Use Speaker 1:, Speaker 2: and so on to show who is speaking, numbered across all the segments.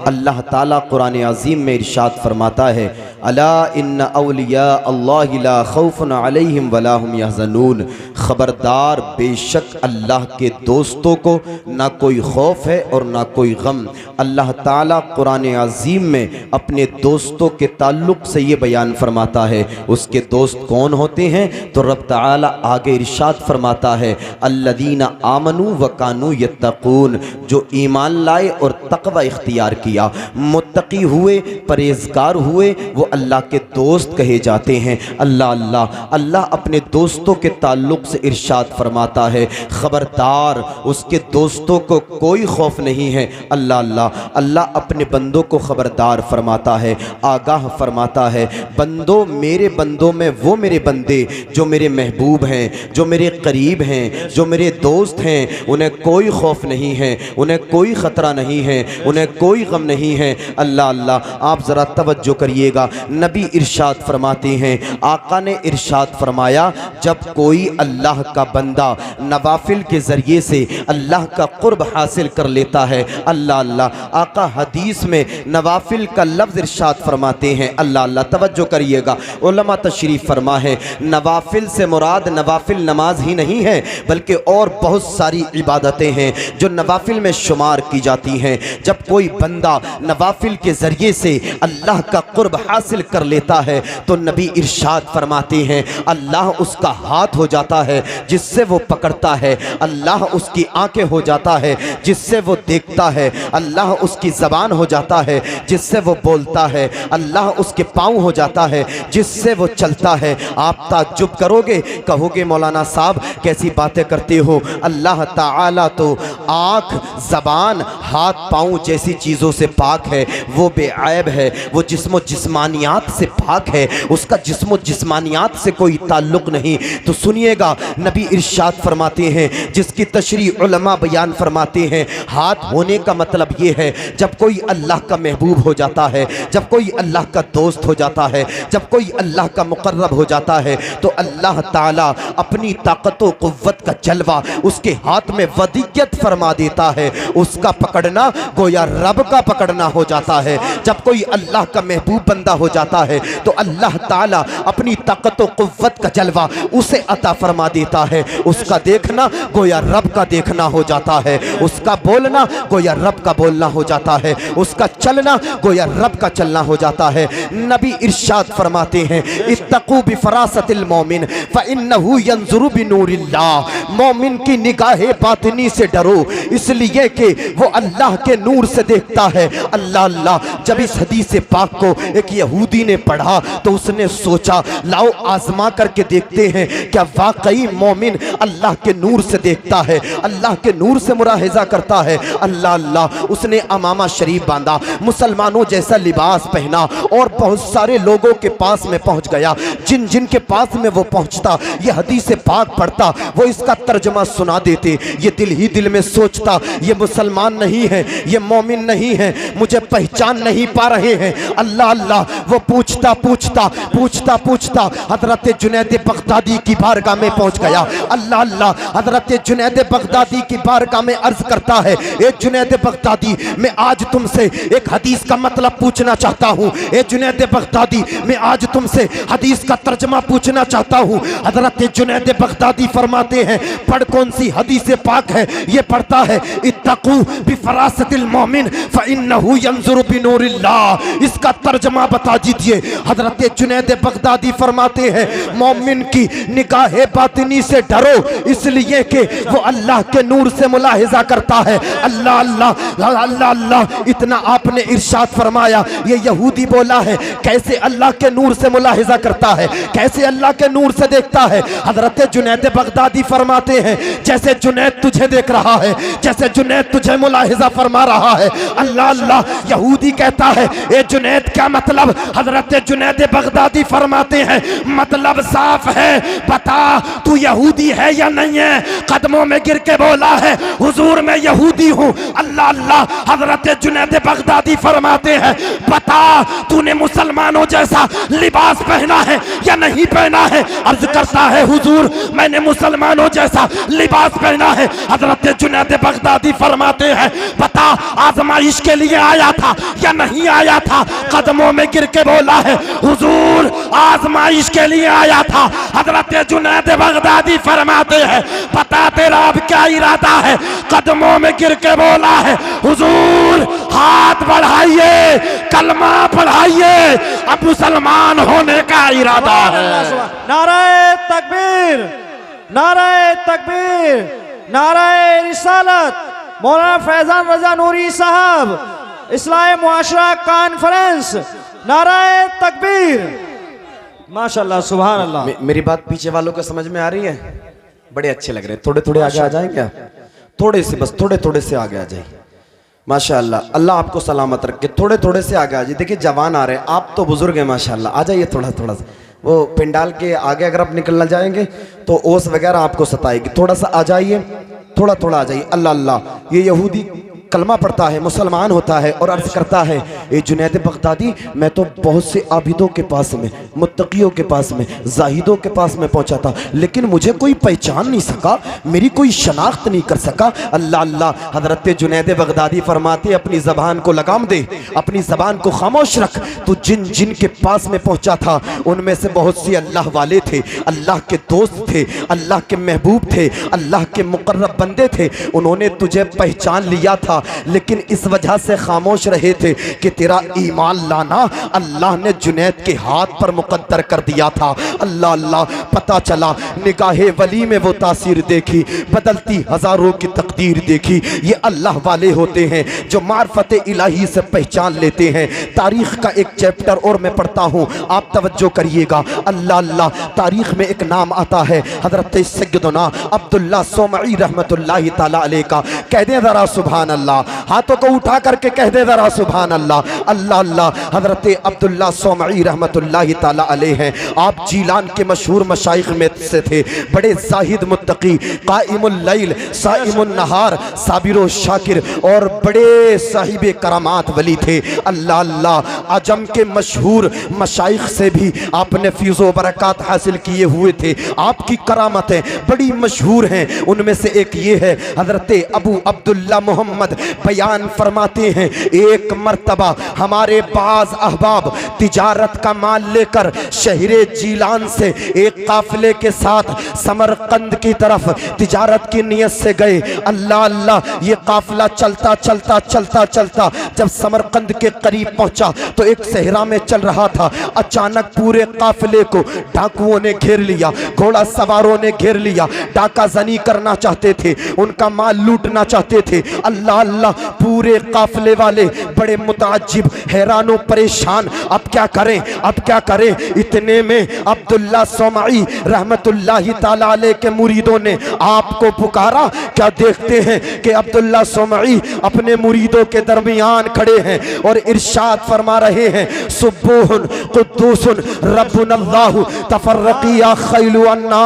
Speaker 1: अल्लाह ताला कुरान अज़ीम में इरशाद फरमाता है, अला इन्ना औलिया अल्लाह ला खौफुन अलैहिम वला हुम यहज़नून। ख़बरदार, बेशक अल्लाह के दोस्तों को ना कोई खौफ है और ना कोई गम। अल्लाह ताला कुरान अज़ीम में अपने दोस्तों के ताल्लुक़ से ये बयान फरमाता है। उसके दोस्त कौन होते हैं? तो रब ताला आगे इरशाद फरमाता है, अल्लज़ीना आमनू व कानू यत्तक़ून, जो ईमान लाए और तक़वा इख्तियार किया, मुत्तकी हुए, परहेज़गार हुए, वो अल्लाह के दोस्त कहे जाते हैं। अल्लाह अल्लाह अल्लाह अपने दोस्तों के ताल्लुक़ से इरशाद फरमाता है, ख़बरदार, उसके दोस्तों को कोई खौफ नहीं है। अल्लाह अल्लाह अल्लाह अपने बंदों को ख़बरदार फरमाता है, आगाह फरमाता है, बंदों, मेरे बंदों में वो मेरे बंदे जो मेरे महबूब हैं, जो मेरे करीब हैं, जो मेरे दोस्त हैं, उन्हें कोई खौफ नहीं है, उन्हें कोई ख़तरा नहीं है, उन्हें कोई गम नहीं है। अल्लाह अल्लाह आप ज़रा तवज्जो करिएगा, नबी इरशाद फरमाते हैं, आका ने इरशाद फरमाया, जब कोई अल्लाह का बंदा नवाफिल के ज़रिए से अल्लाह का क़ुर्ब हासिल कर लेता है, अल्लाह अल्लाह आका हदीस में नवाफिल का लफ्ज़ इरशाद फरमाते हैं। अल्लाह अल्लाह तवज्जो करिएगा, उलमा तशरीफ़ फरमा है, नवाफिल से मुराद नवाफिल नमाज ही नहीं है, बल्कि और बहुत सारी इबादतें हैं जो नवाफिल में शुमार की जाती हैं। जब कोई बंदा नवाफिल के ज़रिए से अल्लाह का क़ुर्ब हासिल कर लेता है तो नबी इरशाद फरमाते हैं, अल्लाह उसका हाथ हो जाता है जिससे वो पकड़ता है, अल्लाह उसकी आंखें हो जाता है जिससे वो देखता है, अल्लाह उसकी ज़बान हो जाता है जिससे वो बोलता है, अल्लाह उसके पाँव हो जाता है जिससे वो चलता है। आप ताज्जुब करोगे, कहोगे मौलाना साहब कैसी बातें करते हो, अल्लाह ताला तो आँख, ज़बान, हाथ, पाँव जैसी चीज़ों से पाक है, वो बेऐब है, वो जिस्म जिस्मानियात से पाक है, उसका जिस्म जिस्मानियात से कोई ताल्लुक़ नहीं। तो सुनिएगा, नबी इरशाद फरमाते हैं, जिसकी तशरीह उलमा बयान फरमाते हैं, हाथ होने का मतलब ये है, जब कोई अल्लाह का महबूब हो जाता है, जब कोई अल्लाह का दोस्त हो जाता है, जब कोई अल्लाह का मुक़र्रब हो जाता है, तो अल्लाह ताला अपनी ताकत व क़ुव्वत का जलवा उसके हाथ में वदियत फरमा देता है। उसका पकड़ना गोया रब का पकड़ना हो जाता है। जब कोई अल्लाह का महबूब बंदा हो जाता है तो अल्लाह ताला अपनी ताकत व क़ुव्वत का जलवा उसे अता फरमा देता है। उसका देखना गोया रब का देखना हो जाता है, उसका बोलना गोया रब का बोलना हो जाता है, उसका चलना गोया रब का चलना हो जाता है। नबी इरशाद फरमाते हैं, इत्तक़ू बिफ़रासतिल मोमिन फ़इन्नहु यंज़ुरु बिनूरिल्लाह, मोमिन की निगाहे बातिनी से डरो, इसलिए कि वो अल्लाह के नूर से देखता है। अल्लाह अल्लाह जब इस हदीस पाक को एक यहूदी ने पढ़ा तो उसने सोचा, लाओ आजमा करके देखते हैं क्या वाकई मोमिन अल्लाह के नूर से देखता है, अल्लाह के नूर से मुलाहिजा करता है। अल्लाह अल्लाह उसने अमामा शरीफ बांधा, मुसलमानों जैसा लिबास पहना और बहुत सारे लोगों के पास में पहुंच गया। जिन जिन के पास में वो पहुंचता, ये हदीस पाक पढ़ता, वो इसका तर्जमा सुना देते। ये दिल ही दिल में सोचता, ये मुसलमान नहीं है, ये मोमिन नहीं है, मुझे पहचान नहीं पा रहे हैं। अल्लाह अल्लाह वो पूछता पूछता पूछता पूछता हजरत जुनैद बगदादी की बारगाह में पहुंच गया। अल्लाह अल्लाह हजरत जुनैद बगदादी की बारगाह में अर्ज करता है, ए जुनैद बगदादी, मैं आज तुमसे एक हदीस का मतलब पूछना चाहता हूँ। ए जुनैद बगदादी, मैं आज तुमसे हदीस का तर्जमा पूछना चाहता हूँ। हजरत जुनैद बगदादी फरमाते हैं, पढ़, कौन सी हदीस पाक है? ये पढ़ता है, इत्तक़ू बिफ़रासतिल मोमिन फ़इन्नहु यंज़ुरु बिनूरिल्लाह। इसका तर्जमा बता दीजिए। हजरत जुनैद बगदादी फरमाते हैं, मोमिन की निगाहे बातिनी से डरो, इसलिए कि वो अल्लाह के नूर से मुलाहिजा करता है। अल्लाह अल्लाह अल्लाह अल्लाह, इतना आपने इरशाद फरमाया। ये यहूदी बोला है, कैसे अल्लाह के नूर से मुलाहिजा करता है, कैसे अल्लाह के नूर से देखता है? हजरत जुनैद बगदादी फरमाते हैं, जैसे जुनैद तुझे देख रहा है, जैसे जुनैद तुझे मुलाहिजा फरमा रहा है। अल्लाह अल्लाह, यहूदी कहता है, ए जुनैद क्या मतलब? हजरत जुनैद बगदादी फरमाते हैं, मतलब साफ है, बता तू यहूदी है या नहीं है? कदमों में गिर के बोला है, हुजूर मैं यहूदी हूँ। अल्लाह अल्लाह, हजरत जुनैद बगदादी फरमाते हैं, बता तूने मुसलमानों जैसा लिबास पहना है,
Speaker 2: या नहीं पहना है? अर्ज करता है हुजूर मैंने मुसलमानों जैसा लिबास पहना है। हजरत जुनैद बगदादी फरमाते हैं बता आजमाइश के लिए आया था या नहीं आया था? कदमों में गिर के बोला है हुजूर आजमाइश के लिए आया था। हजरत जुनैद बगदादी फरमाते हैं बता तेरा अब क्या इरादा है? कदमों में गिर के बोला है हुजूर हाथ बढ़ाइए, कलमा पढ़ाइए, अब मुसलमान होने का इरादा है।
Speaker 3: नाराए तकबीर, नाराए तकबीर, नाराए रिसालत। मौलाना फैजान रजा नूरी साहब, इस्लाह मुआशरा कॉन्फ्रेंस, नाराए तकबीर। माशाल्लाह सुभान अल्लाह।
Speaker 1: मेरी बात पीछे वालों को समझ में आ रही है? बड़े अच्छे लग रहे हैं। थोड़े थोड़े आगे आ जाएं क्या? थोड़े से, बस थोड़े थोड़े से आगे आ जाए। माशाअल्लाह, अल्लाह आपको सलामत रखे। थोड़े थोड़े से आगे आ जाइए। देखिए जवान आ रहे हैं, आप तो बुजुर्ग हैं माशाअल्लाह। आ जाइए थोड़ा थोड़ा सा। वो पिंडाल के आगे अगर आप निकलना जाएंगे तो ओस वगैरह आपको सताएगी। थोड़ा सा आ जाइए, थोड़ा थोड़ा आ जाइए। अल्लाह अल्लाह। ये यहूदी कलमा पढ़ता है, मुसलमान होता है और अर्ज करता है ए जुनैद बगदादी मैं तो बहुत से आबिदों के पास में, मुत्तकियों के पास में, जाहिदों के पास में पहुंचा था, लेकिन मुझे कोई पहचान नहीं सका, मेरी कोई शनाख्त नहीं कर सका। अल्लाह अल्लाह। हजरत जुनैद बगदादी फरमाते अपनी ज़बान को लगाम दे, अपनी ज़बान को खामोश रख। तो जिन जिन के पास में पहुंचा था उनमें से बहुत सी अल्लाह वाले थे, अल्लाह के दोस्त थे, अल्लाह के महबूब थे, अल्लाह के मुकर्रब बंदे थे। उन्होंने तुझे पहचान लिया था लेकिन इस वजह से खामोश रहे थे कि तेरा ईमान लाना अल्लाह ने जुनैद के हाथ पर मुकद्दर कर दिया था। अल्लाह अल्लाह। पता चला निगाहे वली में वो तासीर देखी, बदलती हजारों की तकदीर देखी। ये अल्लाह वाले होते हैं जो मार्फत इलाही से पहचान लेते हैं। तारीख का एक चैप्टर और मैं पढ़ता हूँ, आप तवज्जो करिएगा। अल्लाह अल्लाह। तारीख में एक नाम आता है हजरत सैयदना अब्दुल्ला सोमई रहमतुल्लाहि ताला अलैह का। कह दें जरा सुभान अल्लाह। हाथों को उठा करके कह दे जरा सुभान अल्लाह। अल्लाह अल्लाह। हजरत अब्दुल्ला सोमई रहमतुल्लाहि ताला अलैह हैं। आप जीलान के मशहूर मशाइख में से थे। बड़े जाहिद मुत्तकी, काइमुल लैल, साइमुन नहार, साबिर शाकिर और बड़े साहिब करामात वली थे। अल्लाह अल्लाह। अजम के मशहूर मशाइख से भी आपने फीज़ो बरक़ात हासिल किए हुए थे। आपकी करामतें बड़ी मशहूर हैं। उनमें से एक ये है हजरत अबू अब्दुल्ला मोहम्मद बयान फरमाते हैं एक मर्तबा हमारे बाज अहबाब तिजारत का माल लेकर शहरे जीलान से एक काफिले के साथ समरकंद की तरफ तिजारत की नियत से गए। अल्लाह अल्लाह। ये काफिला चलता चलता चलता चलता जब समरकंद के करीब पहुंचा तो एक सहरा में चल रहा था। अचानक पूरे काफिले को डाकुओं ने घेर लिया, घोड़ा सवारों ने घेर लिया, डाका जनी करना चाहते थे, उनका माल लूटना चाहते थे। अल्लाह अल्लाह। पूरे काफिले वाले बड़े मुताज्जिब, हैरानो परेशान, अब क्या करें, अब क्या करें। इतने में अब्दुल्ला सोमई रहमतुल्लाहि ताला अलैह के मुरीदों ने आपको पुकारा। क्या देखते हैं कि अब्दुल्ला सोमई अपने मुरीदों के दरमियान खड़े हैं और इरशाद फरमा रहे हैं सुब्बुहुन कुद्दूसुन रब्बुनल्लाहु तफर्रकिया खैलु अन्ना।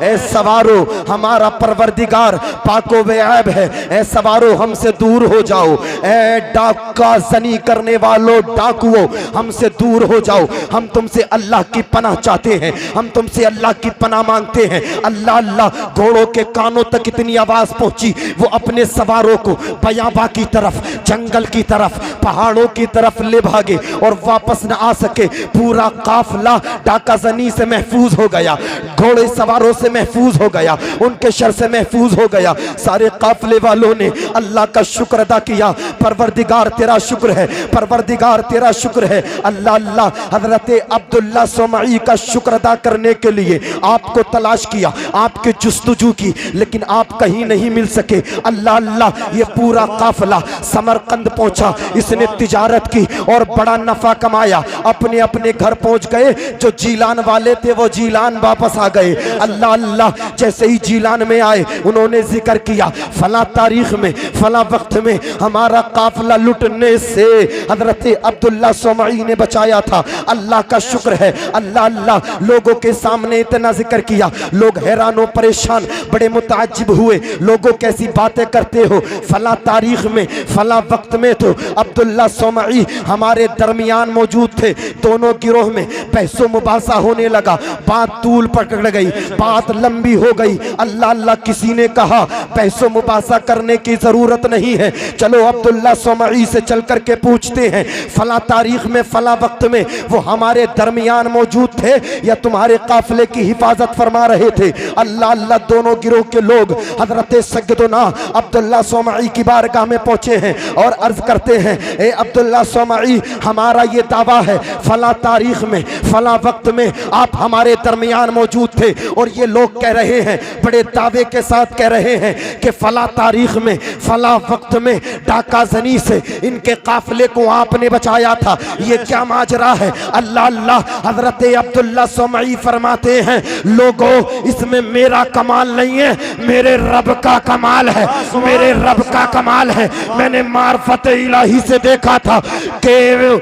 Speaker 1: ए सवारो हमारा परवरदिगार पाको बेऐब है, ए सवारो हमसे दूर हो जाओ। ए डाका जनी करने वालों, डाकुओं हमसे दूर हो जाओ। हम तुमसे अल्लाह की पनाह चाहते हैं, हम तुमसे अल्लाह की पनाह मांगते हैं। अल्लाह अल्लाह। घोड़ों के कानों तक इतनी आवाज पहुंची, वो अपने सवारों को बयाबा की तरफ, जंगल की तरफ, पहाड़ों की तरफ ले भागे और वापस न आ सके। पूरा काफिला डाका जनी से महफूज हो गया, घोड़े सवारों से महफूज हो गया, उनके शर से महफूज हो गया। सारे काफिले वालों ने अल्लाह का शुक्र अदा किया। परवरदिगार तेरा शुक्र है, परवरदिगार तेरा शुक्र है। अल्लाह अल्लाह। हजरत अब्दुल्ला सोमई का शुक्र अदा करने के लिए आपको तलाश किया, आपके जुस्तजू की, लेकिन आप कहीं नहीं मिल सके। अल्लाह अल्लाह। ये पूरा काफिला समरकंद पहुंचा, इसने तिजारत की और बड़ा नफा कमाया। अपने अपने घर पहुंच गए। जो जीलान वाले थे वो जीलान वापस आ गए। अल्लाह अल्लाह। जैसे ही जीलान में आए उन्होंने जिक्र किया फला तारीख में, फला
Speaker 2: वक्त में हमारा काफिला लुटने से हजरत अब्दुल्ला सोमई ने बचाया था। अल्लाह का शुक्र है। अल्लाह अल्लाह लोगों के सामने इतना जिक्र किया, लोग हैरान और परेशान, बड़े मुताज्जिब हुए। लोगों कैसी बातें करते हो, फला तारीख में फला वक्त में तो अब्दुल्ला सोमई हमारे दरमियान मौजूद थे। दोनों गिरोह में बहसो मुबासा होने लगा, बात तूल पकड़ गई, बात लंबी हो गई। अल्लाह अल्लाह किसी ने कहा बहसो मुबासा करने की जरूरत नहीं है, चलो अब्दुल्ला सोमई से चल करके पूछते हैं फला तारीख में फला वक्त में वो हमारे दरमियान मौजूद थे या तुम्हारे काफिले की हिफाजत फरमा रहे थे। अल्लाह अल्लाह दोनों गिरोह के लोग हजरत सैयदना अब्दुल्ला सोमई की बारगाह में पहुंचे हैं और अर्ज करते हैं, ए अब्दुल्ला सोमई, हमारा ये दावा है फला तारीख में फला वक्त में आप हमारे दरमियान मौजूद थे। और ये लोग कह रहे हैं, बड़े दावे के साथ कह रहे हैं कि फला तारीख में फला वक्त में डाका जनी से इनके काफिले को आपने बचाया था। ये क्या माजरा है? अल्लाह अल्लाह हजरत अब्दुल्ला सोमई फरमाते हैं, लोगों इसमें मेरा कमाल नहीं है, मेरे रब का कमाल है, मेरे रब का कमाल है। मैंने मार्फत इलाही से देखा था कि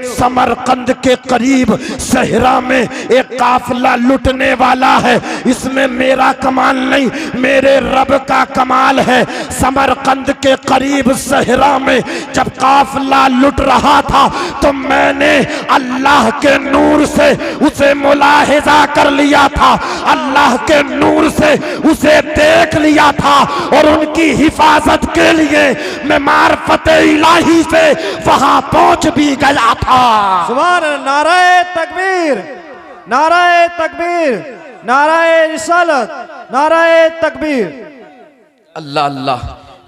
Speaker 2: समरकंद के करीब सहरा में एक काफिला लुटने वाला है, इसमें मेरा कमाल नहीं, मेरे रब का कमाल है। समरकंद के करीब सहरा में जब काफिला लुट रहा था तो मैंने अल्लाह के नूर से उसे मुलाहिजा कर लिया था, अल्लाह के नूर से उसे देख लिया था और उनकी हिफाजत के लिए मैं मार्फत इलाही से वहां पहुंच भी गया था।
Speaker 3: सुभान अल्लाह। नाराए तकबीर, नाराए तकबीर, नाराए रिसालत, नाराए तकबीर।
Speaker 1: अल्लाह अल्लाह,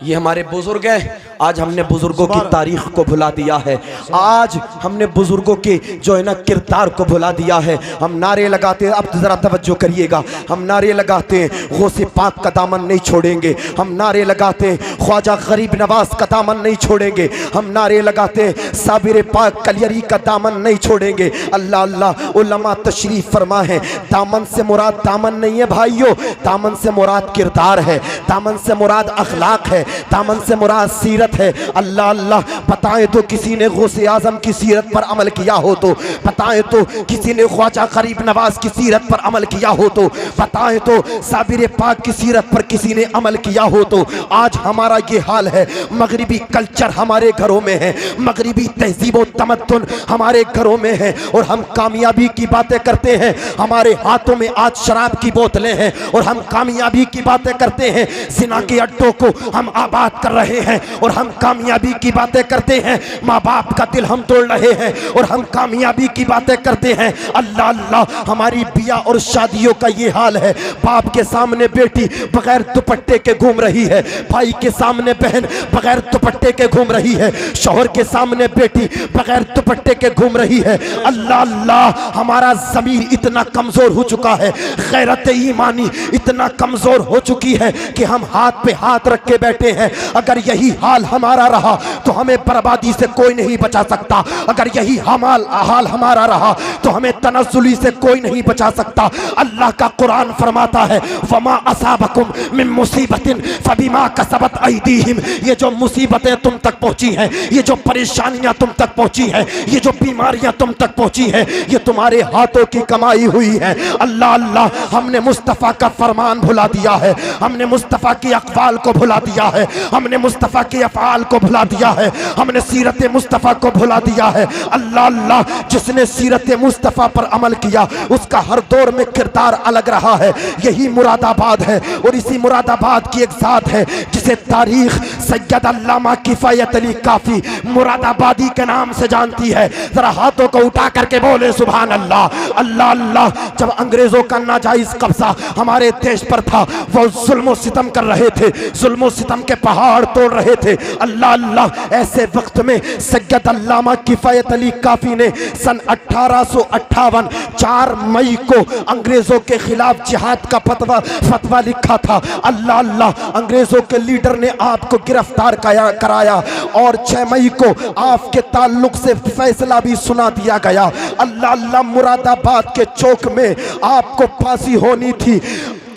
Speaker 1: ये हमारे बुजुर्ग हैं। आज हमने बुजुर्गों की तारीख को भुला दिया है, आज हमने बुजुर्गों के जो है ना किरदार को भुला दिया है। हम नारे लगाते हैं, अब ज़रा तवज्जो करिएगा, हम नारे लगाते हैं गौसे पाक का दामन नहीं छोड़ेंगे, हम नारे लगाते हैं ख्वाजा गरीब नवाज का दामन नहीं छोड़ेंगे, हम नारे लगाते हैं साबिर पाक कलियरी का दामन नहीं छोड़ेंगे। अल्लाह अल्लाह उलमा तशरीफ फरमा है, दामन से मुराद दामन नहीं है भाइयों, दामन से मुराद किरदार है, दामन से मुराद अखलाक है, दामन से मुराद सीरत है। अल्लाह अल्लाह, बताएं तो किसी ने गौसे आजम की सीरत पर अमल किया हो तो, बताएं तो किसी ने ख्वाजा गरीब नवाज की सीरत पर अमल किया हो तो, बताएं तो साबिर पाक की सीरत पर किसी ने अमल किया हो तो। आज हमारा ये हाल है, मगरिबी कल्चर हमारे घरों में है, मगरिबी तहजीब व तमद्दुन हमारे घरों में है और हम कामयाबी की बातें करते हैं, हमारे हाथों में आज शराब की बोतलें हैं और हम कामयाबी की बातें करते हैं, जिना के अड्डों को हम आबाद कर रहे हैं और हम कामयाबी की बातें करते हैं, माँ बाप का दिल हम तोड़ रहे हैं और हम कामयाबी की बातें करते हैं। अल्लाह अल्लाह, हमारी बिया और शादियों का ये हाल है, बाप के सामने बेटी बगैर दुपट्टे के घूम रही है, भाई के सामने बहन बगैर दुपट्टे के घूम रही है, शौहर के सामने बेटी बगैर दुपट्टे के घूम रही है। अल्लाह अल्लाह, हमारा ज़मीर इतना कमज़ोर हो चुका है, गैरत ईमानी इतना कमज़ोर हो चुकी है कि हम हाथ पे हाथ रख के बैठे हैं। अगर यही हाल हमारा रहा तो हमें बर्बादी से कोई नहीं बचा सकता, अगर यही हाल हमारा रहा तो हमें तनज़्ज़ुली से कोई नहीं बचा सकता। अल्लाह का कुरान फरमाता है, वमा असाबकुम मिन मुसीबतिन फबिमा कसबत अयदीहिम, ये जो मुसीबतें तुम तक पहुंची हैं, ये जो परेशानियां तुम तक पहुंची हैं, ये जो बीमारियां तुम तक पहुंची हैं, ये तुम्हारे हाथों की कमाई हुई है। अल्लाह अल्लाह, हमने मुस्तफ़ा का फरमान भुला दिया है, हमने मुस्तफ़ा की अक़वाल को भुला दिया है, हमने मुस्तफ़ा के अफ़आल को भुला दिया है, हमने सीरत मुस्तफ़ा को भुला दिया है। अल्लाह अल्लाह, जिसने सीरत मुस्तफ़ा पर अमल किया उसका हर दौर में किरदार अलग रहा है। यही मुरादाबाद है और इसी मुरादाबाद की एक ज़ात है जिसे तारीख सैयद अल्लामा किफ़ायत अली काफ़ी मुरादाबादी के नाम से जानती है। जरा हाथों को उठा करके बोले सुभान अल्लाह। अल्लाह अल्लाह, जब अंग्रेज़ों का नाजायज़ कब्जा हमारे देश पर था, वो जुल्म और सितम कर रहे थे, जुल्म और सितम के पहाड़ तोड़ रहे थे। अल्लाह अल्लाह, ऐसे वक्त में सैयद अल्लामा किफ़ायत अली काफ़ी ने सन 1858 4 मई को अंग्रेज़ों के खिलाफ जिहाद का फतवा लिखा था। अल्लाह अल्लाह, अंग्रेज़ों के लीडर ने आपको गिरफ्तार कराया और 6 मई को आपके ताल्लुक से फैसला भी सुना दिया गया। अल्लाह अल्लाह, मुरादाबाद के चौक में आपको फांसी होनी थी।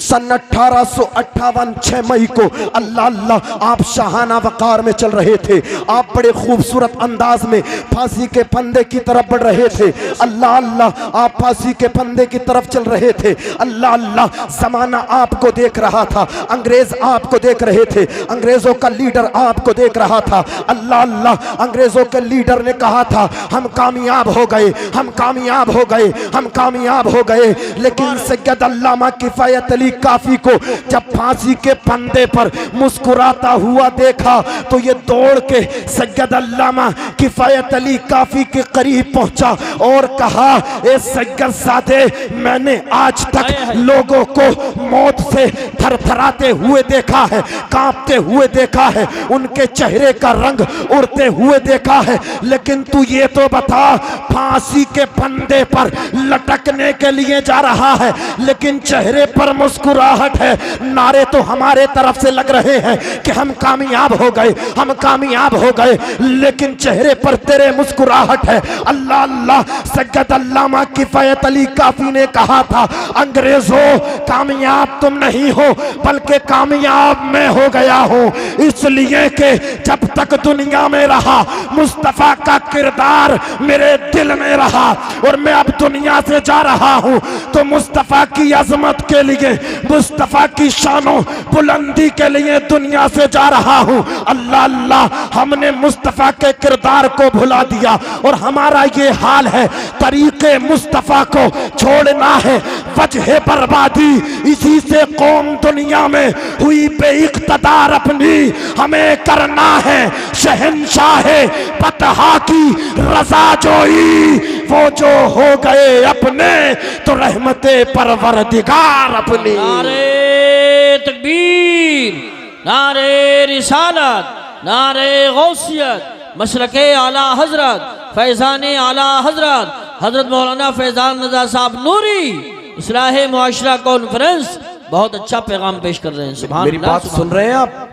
Speaker 1: सन 1858 6 मई को अल्लाह अल्लाह आप शाहाना वकार में चल रहे थे। आप बड़े खूबसूरत अंदाज में फांसी के फंदे की तरफ बढ़ रहे थे। अल्लाह अल्लाह आप फांसी के फंदे की तरफ चल रहे थे। अल्लाह अल्लाह जमाना आपको देख रहा था, अंग्रेज आपको देख रहे थे, अंग्रेजों का लीडर आपको देख रहा था। अल्लाह अल्लाह अंग्रेजों के लीडर ने कहा था हम कामयाब हो गए, हम कामयाब हो गए, हम कामयाब हो गए। लेकिन सैयद अल्लामा किफायत अली काफी को जब फांसी के फंदे पर मुस्कुराता हुआ देखा तो ये दौड़ के सैयद अल्लामा किफायत अली काफी के करीब पहुंचा और कहा, ए सैयद सादे, मैंने आज तक लोगों को मौत से थरथराते हुए देखा है, कांपते हुए देखा है, उनके चेहरे का रंग उड़ते हुए देखा है, लेकिन तू ये तो बता, फांसी के फंदे पर लटकने के लिए जा रहा है लेकिन चेहरे पर मुस्कुराहट है। नारे तो हमारे तरफ से लग रहे हैं कि हम कामयाब हो गए, हम कामयाब हो गए, लेकिन चेहरे पर तेरे मुस्कुराहट है। अल्लाह अल्लाह सैयद अल्लामा किफायत अली काफी ने कहा था, अंग्रेजों कामयाब तुम नहीं हो बल्कि कामयाब मैं हो गया हूं, इसलिए कि जब तक दुनिया में रहा मुस्तफा का किरदार मेरे दिल में रहा और मैं अब दुनिया से जा रहा हूं तो मुस्तफा की अजमत के लिए, मुस्तफा की शानों बुलंदी के लिए दुनिया से जा रहा हूं। अल्लाह अल्लाह हमने मुस्तफा के किरदार को भुला दिया और हमारा ये हाल है, तरीके मुस्तफा को छोड़ना है, वजह बर्बादी इसी से कौम दुनिया में हुई बेइख्तियार अपनी हमें करना है, शहंशाह फतहा की रजा जोई वो जो हो गए अपने तो रहमते परवरदिगार अपनी।
Speaker 4: नारे तकबीर, नारे रिसालत, नारे गौसियत, मशरके आला हजरत, फैजाने आला हजरत, हजरत मौलाना फैजान रजा साहब नूरी, इस्लाह मुआशरा कॉन्फ्रेंस बहुत अच्छा पैगाम पेश कर रहे हैं। सुभान
Speaker 1: मेरी
Speaker 4: अल्लाह,
Speaker 1: बात
Speaker 4: सुभान
Speaker 1: सुन रहे हैं आप?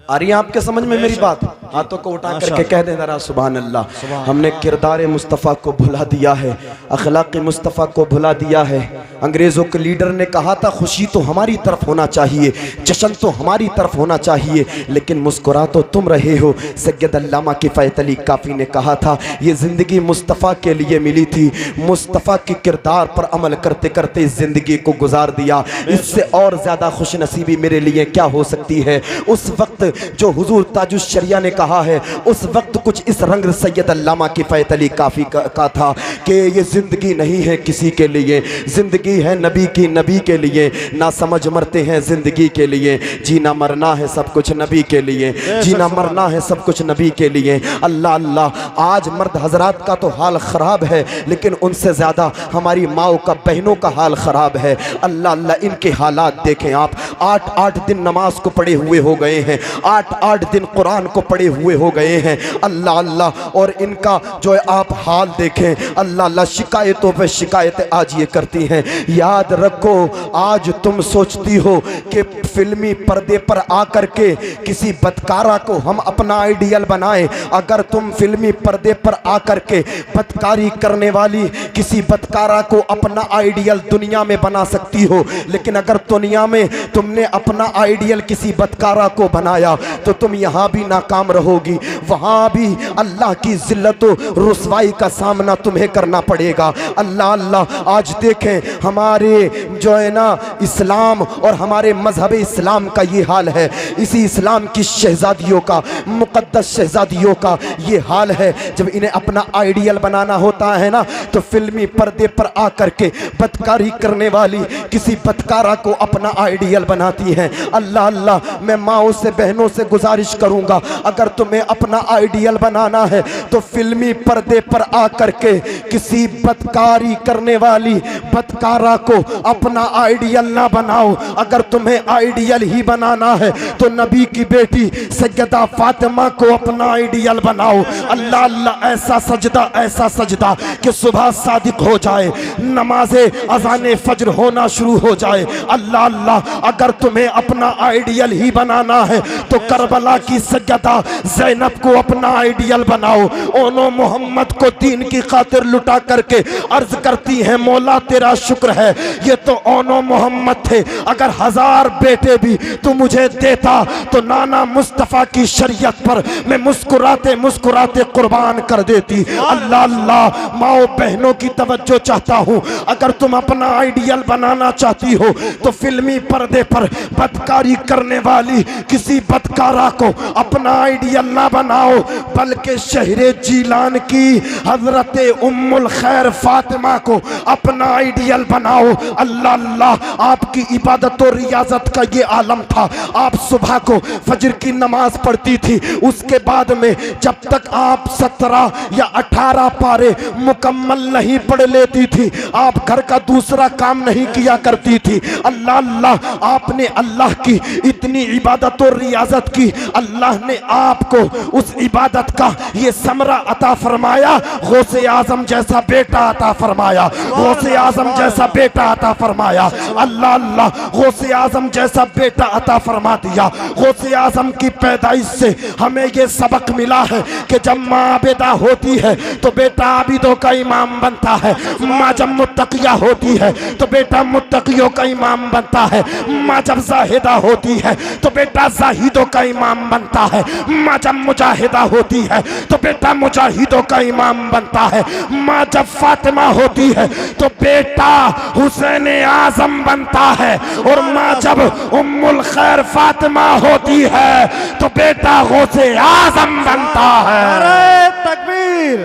Speaker 1: आ रही है आपके समझ में मेरी बात? हाथों को उठा करके कह दें जरा सुभान अल्लाह। हमने किरदार मुस्तफ़ा को भुला दिया है, अखलाक मुस्तफ़ा को भुला दिया है। अंग्रेज़ों के लीडर ने कहा था खुशी तो हमारी तरफ होना चाहिए, जश्न तो हमारी तरफ होना चाहिए, लेकिन मुस्कुरा तो तुम रहे हो। सैयद अल्लामा किफ़ायत अली काफ़ी ने कहा था ये ज़िंदगी मुस्तफ़ा के लिए मिली थी, मुस्तफ़ा के किरदार पर अमल करते करते इस ज़िंदगी को गुजार दिया, इससे और ज़्यादा खुश नसीबी मेरे लिए क्या हो सकती है। उस वक्त जो हुजूर ताजुश शरिया ने कहा है उस वक्त कुछ इस रंग सैयद अल्लामा किफ़ायत अली काफ़ी का था कि ये ज़िंदगी नहीं है किसी के लिए, ज़िंदगी है नबी की, नबी के लिए। ना समझ मरते हैं ज़िंदगी के लिए, जीना मरना है सब कुछ नबी के लिए, जीना मरना है सब कुछ नबी के लिए। अल्लाह अल्लाह आज मर्द हजरात का तो हाल ख़राब है, लेकिन उनसे ज़्यादा हमारी माओ का, बहनों का हाल ख़राब है। अल्लाह अल्लाह इनके हालात देखें आप, 8-8 दिन नमाज को पढ़े हुए हो गए हैं, 8-8 दिन कुरान को पढ़े हुए हो गए हैं। अल्लाह अल्लाह और इनका जो है आप हाल देखें। अल्लाह अल्लाह शिकायतों पे शिकायतें आज ये करती हैं। याद रखो आज तुम सोचती हो कि फिल्मी पर्दे पर आकर के किसी बदकारा को हम अपना आइडियल बनाएं। अगर तुम फिल्मी पर्दे पर आकर के बदकारी करने वाली किसी बदकारा को अपना आइडियल दुनिया में बना सकती हो, लेकिन अगर दुनिया में तुमने अपना आइडियल किसी बदकारा को बनाया तो तुम यहाँ भी नाकाम रहोगी, वहाँ भी अल्लाह की जिल्लत रुसवाई का सामना तुम्हें करना पड़ेगा। अल्लाह अल्लाह आज देखें हमारे जो है ना इस्लाम और हमारे मजहब इस्लाम का ये हाल है, इसी इस्लाम की शहजादियों का, मुक़द्दस शहजादियों का ये हाल है। जब इन्हें अपना आइडियल बनाना होता है ना तो फिल्मी पर्दे पर आकर के बदकारी करने वाली किसी बदकारा को अपना आइडियल बनाती हैं। अल्लाह अल्लाह मैं माओ से, बहनों से गुजारिश करूंगा अगर तुम्हें अपना आइडियल बनाना है तो फिल्मी पर्दे पर आकर के किसी बदकारी करने वाली बदकारा को अपना आइडियल ना बनाओ। अगर तुम्हें आइडियल ही बनाना है तो नबी की बेटी सैयदा फातिमा को अपना आइडियल बनाओ। अल्लाह अल्लाह ऐसा सजदा कि सुबह सादिक हो जाए, नमाज़े अज़ान फज्र होना शुरू हो जाए। अल्लाह अल्लाह अगर तुम्हें अपना आइडियल ही बनाना है तो करबला की सैयदा ज़ैनब को अपना आइडियल बनाओ। ओनो मोहम्मद को दीन की खातिर लुटा करके अर्ज करती हैं मौला तेरा शुक्र है, ये तो ओनो मोहम्मद
Speaker 2: मोहम्मद थे, अगर 1000 बेटे भी तू मुझे देता तो नाना मुस्तफ़ा की शरीयत पर मैं मुस्कुराते मुस्कुराते कुर्बान कर देती। अल्लाह अल्लाह, माओ बहनों की तवज्जो चाहता हूँ, अगर तुम अपना आइडियल बनाना चाहती हो तो फिल्मी पर्दे पर बदकारी करने वाली किसी बदकारा को अपना आइडियल ना बनाओ, बल्कि शहरे जीलान की हजरत उम्मुल खैर फातिमा को अपना आइडियल बनाओ। अल्लाह अल्लाह, आपकी इबादत और रियाजत का ये आलम था। आप सुबह को फजर की नमाज पढ़ती थी, उसके बाद में जब तक आप 17 या 18 पारे मुकम्मल नहीं पढ़ लेती थी, आप घर का दूसरा काम नहीं किया करती थी। अल्लाह अल्लाह, आपने अल्लाह की इतनी इबादत और रियाजत की, अल्लाह ने आपको उस इबादत का ये समरा अता फरमाया, गौसे आजम जैसा बेटा अता फरमाया, गौसे आजम जैसा बेटा अता फरमाया। अल्लाह अल्लाह, गौसे आजम जैसा बेटा अता फरमा दिया। गौसे आजम की पैदाइश से हमें ये सबक मिला है कि जब माँ आबिदा होती है तो बेटा आबिदों का इमाम बनता है, माँ जब मुत्तकिया होती है तो बेटा मुत्तकियों का इमाम बनता है, माँ जब जाहिदा होती है तो बेटा जाहिदों का इमाम बनता है, माँ जब मुजाहिदा होती है तो बेटा मुजाहिदों का इमाम बनता है, माँ जब फातिमा होती है तो बेटा हुसैन आजम बनता है, और माँ जब उम्मुल खैर फातिमा होती है तो बेटा गौसे आजम बनता है।
Speaker 3: नाराए तकबीर,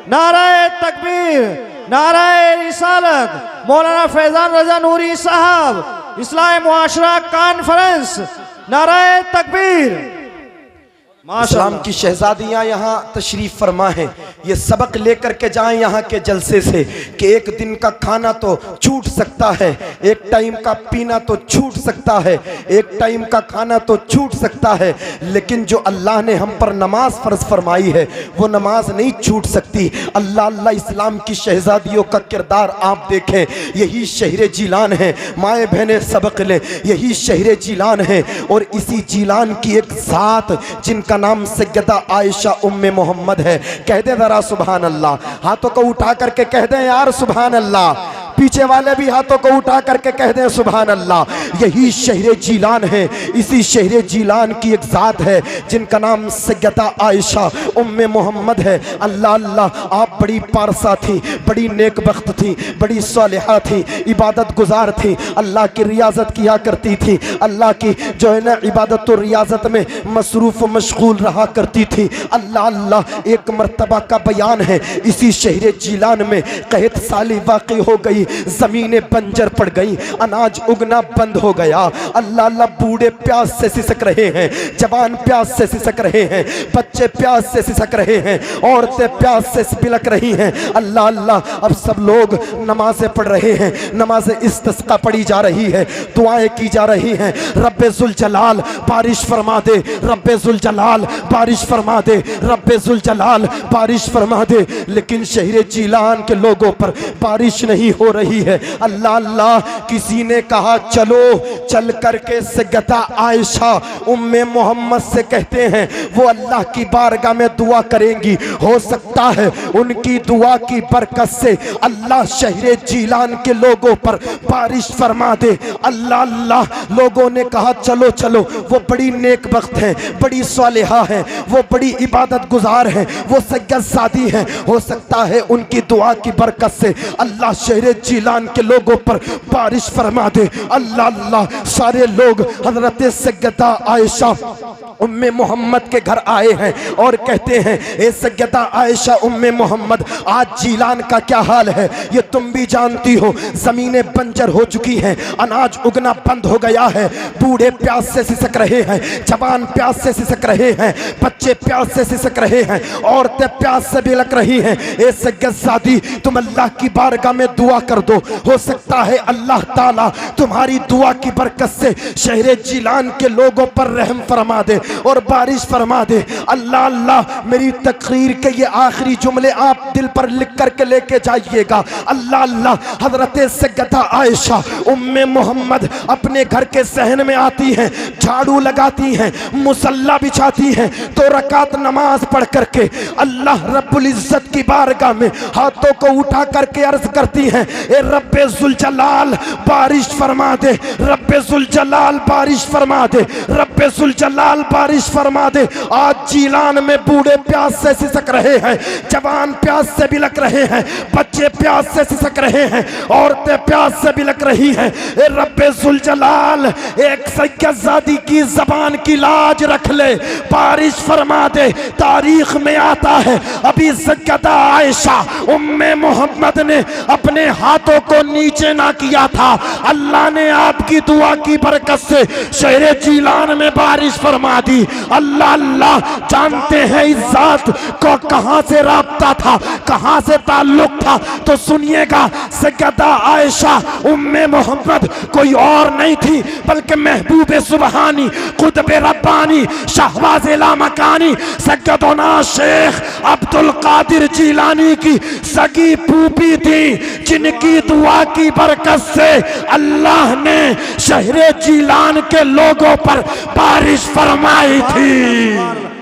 Speaker 3: नाराए तकबीर, नाराए रिसालत। मौलाना फैजान रजा नूरी साहब, इस्लाम मुआशरा कॉन्फ्रेंस, नाराए तकबीर।
Speaker 1: इस्लाम की शहजादियाँ यहाँ तशरीफ़ फरमा है, ये सबक लेकर के जाएं यहाँ के जलसे से कि एक दिन का खाना तो छूट सकता है, एक टाइम का पीना तो छूट सकता है, एक टाइम का खाना तो छूट सकता है, लेकिन जो अल्लाह ने हम पर नमाज फ़र्ज फरमाई है वो नमाज नहीं छूट सकती। अल्लाह अल्लाह, इस्लाम की शहजादियों का किरदार आप देखें, यही शहर जीलान है। माएँ बहनें सबक लें, यही शहर जीलान है, और इसी जीलान की एक ज़ात जिनका नाम सैयदा आयशा उम्मे मोहम्मद है। कह दे जरा सुभान अल्लाह, हाथों को उठा करके कह दे यार सुभान अल्लाह, पीछे वाले भी हाथों को उठा करके कह दें सुभान अल्लाह। यही शहर जीलान है, इसी शहर जीलान की एक ज़ात है जिनका नाम सैयदा आयशा उम्मे मोहम्मद है। अल्लाह अल्लाह, आप बड़ी पारसा थी, बड़ी नेकबख्त थी, बड़ी सालिहा थी, इबादत गुजार थी, अल्लाह की रियाजत किया करती थी, अल्लाह की जो है ना इबादत और रियाजत में मसरूफ़ मशगूल रहा करती थी। अल्लाह अल्लाह, एक मरतबा का बयान है, इसी शहर जीलान में कहत साली वाक़ई हो गई, ज़मीनें बंजर पड़ गई, अनाज उगना बंद हो गया। अल्लाह अल्लाह, बूढ़े प्यास से सिसक रहे हैं, जवान प्यास से सिसक रहे हैं, बच्चे प्यास से सिसक रहे हैं, औरतें प्यास से बिलक रही हैं। अल्लाह अल्लाह, अब सब लोग नमाज़ें पढ़ रहे हैं, नमाज इस्तिस्का पढ़ी जा रही है, दुआएं की जा रही हैं, रब्बे जुल जलाल बारिश फरमा दे, रब्बे जुल जलाल बारिश फरमा दे, रब्बे जुल जलाल बारिश फरमा दे, लेकिन शहर जीलान के लोगों पर बारिश नहीं हो रही है। अल्लाह अल्लाह, किसी ने कहा चलो चल करके सैयदा आयशा उम्मे मोहम्मद से कहते हैं, वो अल्लाह की बारगाह में दुआ करेंगी, हो सकता है उनकी दुआ की बरकत से अल्लाह शहर जीलान के लोगों पर बारिश फरमा दे। अल्लाह अल्लाह, लोगों ने कहा चलो चलो, वो बड़ी नेकबख्त हैं, बड़ी सालिहा हैं, वो बड़ी इबादत गुजार हैं, वो सैयद सादी हैं, हो सकता है उनकी दुआ की बरकत से अल्लाह शहर जीलान के लोगों पर बारिश फरमा दे। अल्लाह अल्लाह, सारे लोग हजरत सैयदा आयशा उम्मे मोहम्मद के घर आए हैं और कहते हैं, ए सैयदा आयशा उम्मे मोहम्मद, आज जीलान का क्या हाल है ये तुम भी जानती हो, ज़मीनें बंजर हो चुकी हैं, अनाज उगना बंद हो गया है, बूढ़े प्यास से सिसक रहे हैं, जवान प्यास से सिसक रहे हैं, बच्चे प्यास से सिसक रहे हैं, औरतें प्यास से बिलक रही हैं। ए सैयद सादी, तुम अल्लाह की बारगाह में दुआ कर दो, हो सकता है अल्लाह ताला तुम्हारी दुआ की बरकत से शहर जीलान के लोगों पर रहम फरमा दे और बारिश फरमा दे। अल्लाह अल्लाह, मेरी तकरीर के ये आखिरी जुमले आप दिल पर लिख करके लेके जाइएगा। अल्लाह अल्लाह, हजरत सैयदा आयशा उम्मे मोहम्मद अपने घर के सहन में आती हैं, झाड़ू लगाती हैं, मुसल्ला बिछाती हैं, तो रकात नमाज पढ़ करके अल्लाह रब्बुल इज्जत की बारगाह में हाथों को उठा करके
Speaker 2: अर्ज करती हैं, ए रब्बे जुल जलाल बारिश फरमा दे, रब्बे जुल जलाल बारिश फरमा दे, रब्बे जुल जलाल बारिश फरमा दे। आज जीलान में बूढ़े प्यास से सिसक रहे हैं, जवान प्यास से बिलक रहे हैं, बच्चे प्यास से सिसक रहे हैं, औरतें प्यास से बिलक रही हैं। ए रब्बे जुल जलाल एक सैयदजादी की जबान की लाज रख ले, बारिश फरमा दे। तारीख में आता है अभी सैयदा आयशा उम्मे मोहम्मद ने अपने हाथों को नीचे ना किया था, अल्लाह ने आपकी दुआ की बरकत से शहरे जीलान में बारिश फरमा दी। अल्लाह अल्लाह जानते हैं इस जात को कहां से राब्ता था, कहां से ताल्लुक था। तो सुनिएगा, सैयदा आयशा उम्मे मोहम्मद कोई और नहीं थी बल्कि महबूब सुबहानी कुतुब रब्बानी शहबाज लामकानी सैयदना शेख अब्दुल कादिर जीलानी की सगी फूफी थी, जिनकी दुआ की बरकत से अल्लाह ने शहरे जीलान के लोगों पर बारिश फरमाई थी।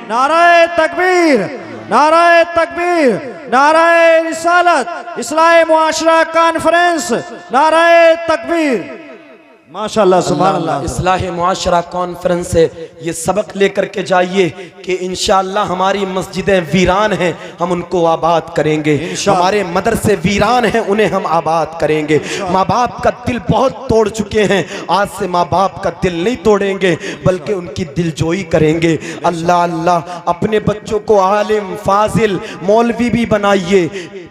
Speaker 3: नाराए तकबीर, नाराए तकबीर, नाराए रिसालत, इस्लाह मुआशरा कॉन्फ्रेंस, नाराए तकबीर। माशाअल्लाह सुभान अल्लाह।
Speaker 5: इस्लाह मुआशरा कॉन्फ्रेंस से ये सबक लेकर के जाइए कि इंशाअल्लाह हमारी मस्जिदें वीरान हैं, हम उनको आबाद करेंगे। हमारे मदरसे वीरान हैं, उन्हें हम आबाद करेंगे। माँ बाप का दिल बहुत तोड़ चुके हैं, आज से माँ बाप का दिल नहीं तोड़ेंगे बल्कि उनकी दिलजोई करेंगे। अल्लाह अल्लाह अपने बच्चों को आलिम फाजिल मौलवी भी बनाइए,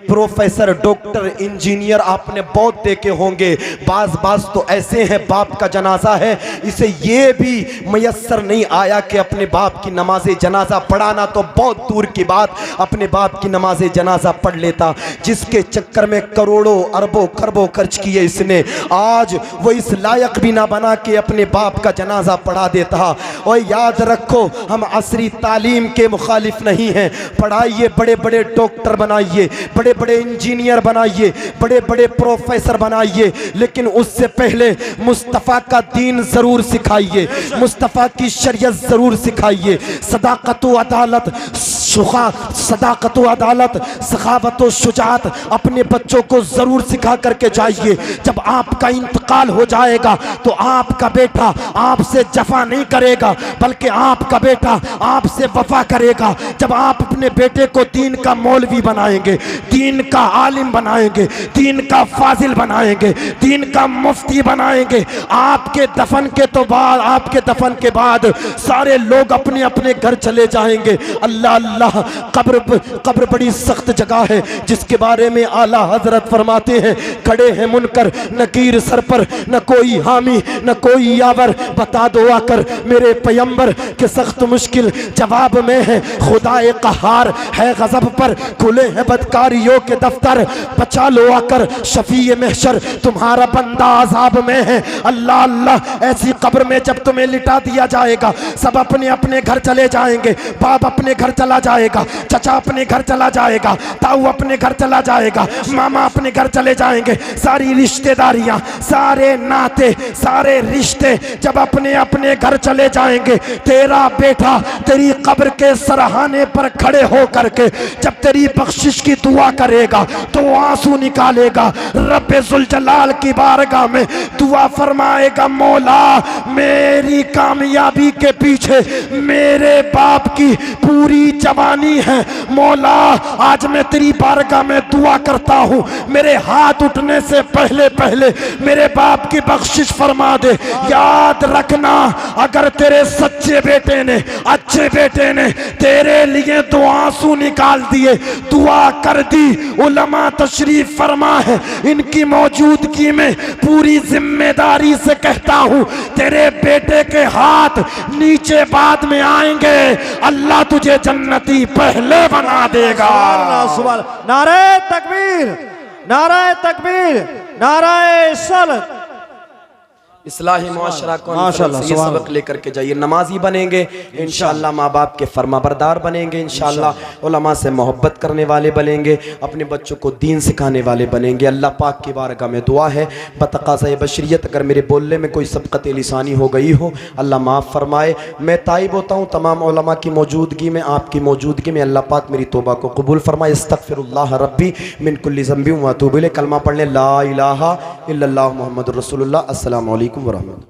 Speaker 5: प्रोफेसर डॉक्टर इंजीनियर आपने बहुत देखे होंगे। बाज तो ऐसे हैं बाप का जनाजा है, इसे ये भी मयस्सर नहीं आया कि अपने बाप की नमाज जनाजा पढ़ाना, तो बहुत दूर की बात अपने बाप की नमाज जनाजा पढ़ लेता, जिसके चक्कर में करोड़ों अरबों खरबों खर्च किए इसने, आज वो इस लायक भी ना बना कि अपने बाप का जनाजा पढ़ा देता। और याद रखो, हम असरी तालीम के मुखालिफ नहीं हैं। पढ़ाइए, बड़े बड़े डॉक्टर बनाइए, बड़े बड़े इंजीनियर बनाइए, बड़े बड़े प्रोफेसर बनाइए, लेकिन उससे पहले मुस्तफ़ा का दीन जरूर सिखाइए, मुस्तफ़ा की शरीयत जरूर सिखाइए। सदाकत व अदालत, सदाकत व अदालत, सखावत व शुजात अपने बच्चों को जरूर सिखा करके जाइए। जब आपका इंतकाल हो जाएगा तो आपका बेटा आपसे जफा नहीं करेगा बल्कि आपका बेटा आपसे वफा करेगा। जब आप अपने बेटे को दीन का मौलवी बनाएंगे, दीन का आलिम बनाएंगे, दीन का फाजिल बनाएंगे, दीन का मुफ्ती बनाएंगे, आपके दफन के बाद सारे लोग अपने अपने घर चले जाएंगे। अल्लाह अल्लाह, कब्र बड़ी सख्त जगह है जिसके बारे में आला हजरत फरमाते हैं, खड़े हैं मुनकर नकीर सर पर, न कोई हामी न कोई यावर, बता दो आकर मेरे पैगंबर के सख्त मुश्किल जवाब में है। खुदाए कहार है गजब पर, खुले हैं बदकारियों के दफ्तर, बचा लो आकर शफीए महशर, तुम्हारा बंदा अजाब में है। अल्लाह अल्लाह, ऐसी कब्र में जब तुम्हें लिटा दिया जाएगा, सब अपने अपने घर चले जाएंगे। बाप अपने घर चला जाएगा, चचा अपने घर चला जाएगा, ताऊ अपने घर चला जाएगा, मामा अपने घर चले जाएंगे। सारी रिश्तेदारियां, सारे नाते, सारे रिश्ते जब अपने अपने घर चले जाएंगे, तेरा बेटा तेरी कब्र के सरहाने पर खड़े हो करके जब तेरी बख्शिश की दुआ करेगा तो आंसू निकालेगा, रब्बे जुल जलाल की बारगाह में दुआ फरमाएगा, मौला मेरी कामयाबी के पीछे मेरे बाप की पूरी जवानी है। मौला आज मैं तेरी बारगाह में दुआ करता हूँ, मेरे हाथ उठने से पहले पहले मेरे बाप की बख्शिश फरमा दे। याद रखना, अगर तेरे सच्चे बेटे ने, अच्छे बेटे ने तेरे लिए दो आंसू निकाल दिए, दुआ कर दी, उलमा तशरीफ फरमा है, इनकी मौजूदगी में पूरी जिम्मेदारी से कहता हूँ, तेरे बेटे के हाथ नीचे बाद में आएंगे, अल्लाह तुझे जन्नती पहले बना देगा।
Speaker 3: सुभान अल्लाह। नारे तकबीर, नारे तकबीर, नारे सलात।
Speaker 5: इस्लाही मुआशरा कॉन्फ्रेंस
Speaker 3: माशाल्लाह,
Speaker 5: ये
Speaker 3: सुभान
Speaker 5: सबक लेकर के जाइए। नमाजी बनेंगे इंशाअल्लाह, माँ बाप के फरमाबरदार बनेंगे इंशाअल्लाह, उलमा से मोहब्बत करने वाले बनेंगे, अपने बच्चों को दीन सिखाने वाले बनेंगे। अल्लाह पाक की बारगाह में दुआ है बतक़ाज़ा बशरियत अगर मेरे बोलने में कोई सबक़त लिसानी हो गई हो अल्लाह माफ़ फरमाए। मैं ताइब होता हूँ तमाम उलमा की मौजूदगी में, आपकी मौजूदगी में। अल्लाह पाक मेरी तौबा को कबूल फरमाए। अस्तग़फिरुल्लाह रब्बी मिन कुल्लि ज़ंबि व अतूबु इलैह। कलमा पढ़ लें ला इलाहा इल्लल्लाह मुहम्मदुर रसूलुल्लाह। अस्सलामु अलैकुम व रहमतुल्लाह।